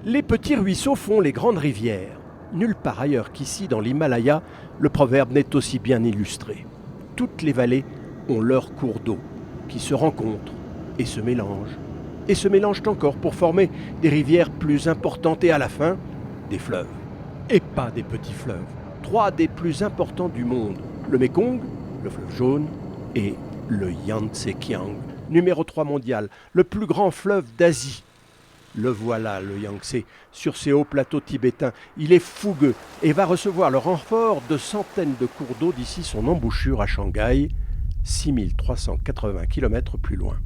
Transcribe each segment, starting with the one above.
Les petits ruisseaux font les grandes rivières. Nulle part ailleurs qu'ici, dans l'Himalaya, le proverbe n'est aussi bien illustré. Toutes les vallées ont leur cours d'eau, qui se rencontrent et se mélangent encore pour former des rivières plus importantes et à la fin, des fleuves. Et pas des petits fleuves. 3 des plus importants du monde, le Mékong, le fleuve jaune et le Yangtze-Kiang, numéro 3 mondial, le plus grand fleuve d'Asie. Le voilà, le Yangtze, sur ces hauts plateaux tibétains. Il est fougueux et va recevoir le renfort de centaines de cours d'eau d'ici son embouchure à Shanghai, 6380 km plus loin.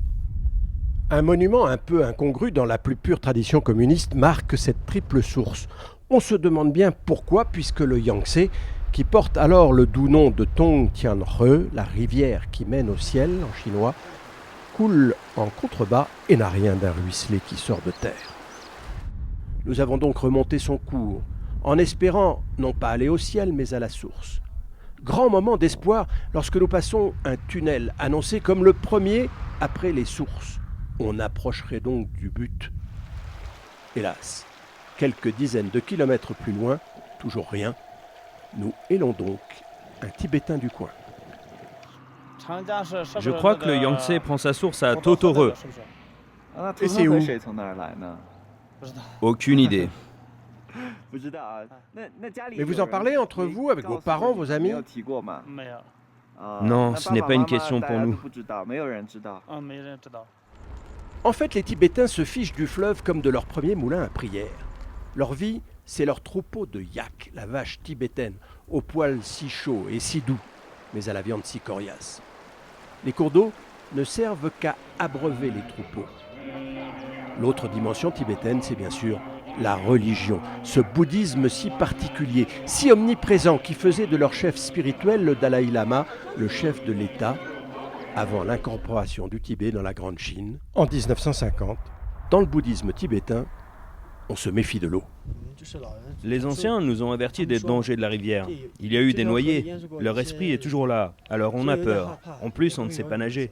Un monument un peu incongru dans la plus pure tradition communiste marque cette triple source. On se demande bien pourquoi, puisque le Yangtze, qui porte alors le doux nom de Tongtianhe, la rivière qui mène au ciel en chinois, coule en contrebas et n'a rien d'un ruisselet qui sort de terre. Nous avons donc remonté son cours, en espérant non pas aller au ciel, mais à la source. Grand moment d'espoir lorsque nous passons un tunnel annoncé comme le premier après les sources. On approcherait donc du but. Hélas, quelques dizaines de kilomètres plus loin, toujours rien, nous hélons donc un Tibétain du coin. Je crois que le Yangtze prend sa source à Totore. Et c'est où? Aucune idée. Mais vous en parlez entre vous, avec vos parents, vos amis? Non, ce n'est pas une question pour nous. En fait, les Tibétains se fichent du fleuve comme de leur premier moulin à prière. Leur vie, c'est leur troupeau de yak, la vache tibétaine, au poil si chaud et si doux, mais à la viande si coriace. Les cours d'eau ne servent qu'à abreuver les troupeaux. L'autre dimension tibétaine, c'est bien sûr la religion, ce bouddhisme si particulier, si omniprésent, qui faisait de leur chef spirituel le Dalai Lama, le chef de l'État, avant l'incorporation du Tibet dans la Grande Chine, en 1950. Dans le bouddhisme tibétain, on se méfie de l'eau. Les anciens nous ont avertis des dangers de la rivière. Il y a eu des noyés. Leur esprit est toujours là. Alors on a peur. En plus, on ne sait pas nager.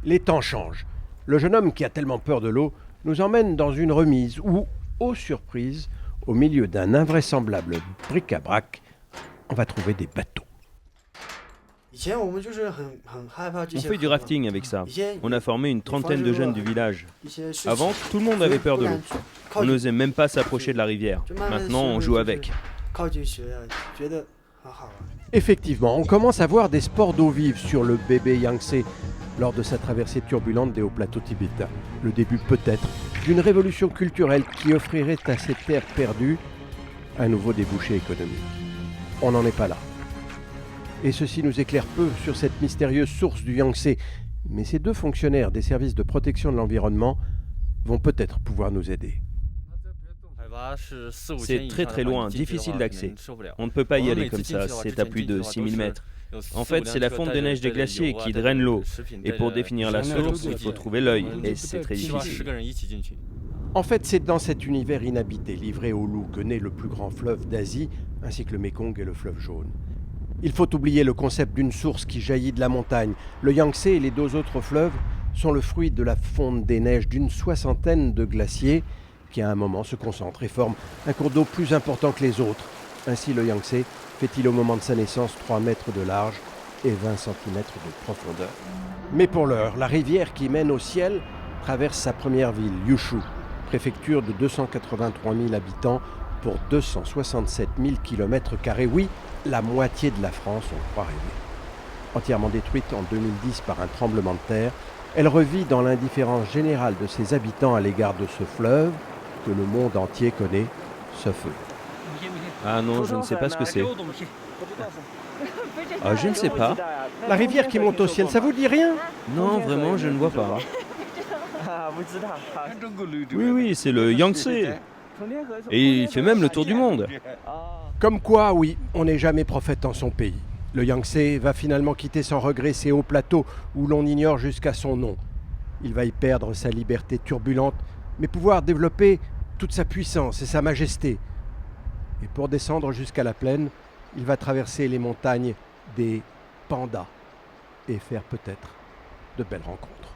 Les temps changent. Le jeune homme qui a tellement peur de l'eau nous emmène dans une remise où, aux surprises, au milieu d'un invraisemblable bric-à-brac, on va trouver des bateaux. On fait du rafting avec ça. On a formé une trentaine de jeunes du village. Avant, tout le monde avait peur de l'eau. On n'osait même pas s'approcher de la rivière. Maintenant, on joue avec. Effectivement, on commence à voir des sports d'eau vive sur le bébé Yangtze lors de sa traversée turbulente des hauts plateaux tibétains. Le début peut-être d'une révolution culturelle qui offrirait à ces terres perdues un nouveau débouché économique. On n'en est pas là. Et ceci nous éclaire peu sur cette mystérieuse source du Yangtze. Mais ces 2 fonctionnaires des services de protection de l'environnement vont peut-être pouvoir nous aider. C'est très très loin, difficile d'accès. On ne peut pas y aller comme ça, c'est à plus de 6000 mètres. En fait, c'est la fonte des neiges des glaciers qui draine l'eau. Et pour définir la source, il faut trouver l'œil, et c'est très difficile. En fait, c'est dans cet univers inhabité, livré aux loups, que naît le plus grand fleuve d'Asie, ainsi que le Mékong et le fleuve jaune. Il faut oublier le concept d'une source qui jaillit de la montagne. Le Yangtze et les 2 autres fleuves sont le fruit de la fonte des neiges d'une 60aine de glaciers qui à un moment se concentrent et forment un cours d'eau plus important que les autres. Ainsi le Yangtze fait-il au moment de sa naissance 3 mètres de large et 20 cm de profondeur. Mais pour l'heure, la rivière qui mène au ciel traverse sa première ville, Yushu, préfecture de 283 000 habitants pour 267 000 km². Oui, la moitié de la France, on croit rêver. Entièrement détruite en 2010 par un tremblement de terre, elle revit dans l'indifférence générale de ses habitants à l'égard de ce fleuve que le monde entier connaît, ce feu. Ah non, je ne sais pas ce que c'est. Ah, je ne sais pas. La rivière qui monte au ciel, ça vous dit rien? Non, vraiment, je ne vois pas. Oui, c'est le Yangtze. Et il fait même le tour du monde. Comme quoi, oui, on n'est jamais prophète en son pays. Le Yangtze va finalement quitter sans regret ces hauts plateaux où l'on ignore jusqu'à son nom. Il va y perdre sa liberté turbulente, mais pouvoir développer toute sa puissance et sa majesté. Et pour descendre jusqu'à la plaine, il va traverser les montagnes des pandas et faire peut-être de belles rencontres.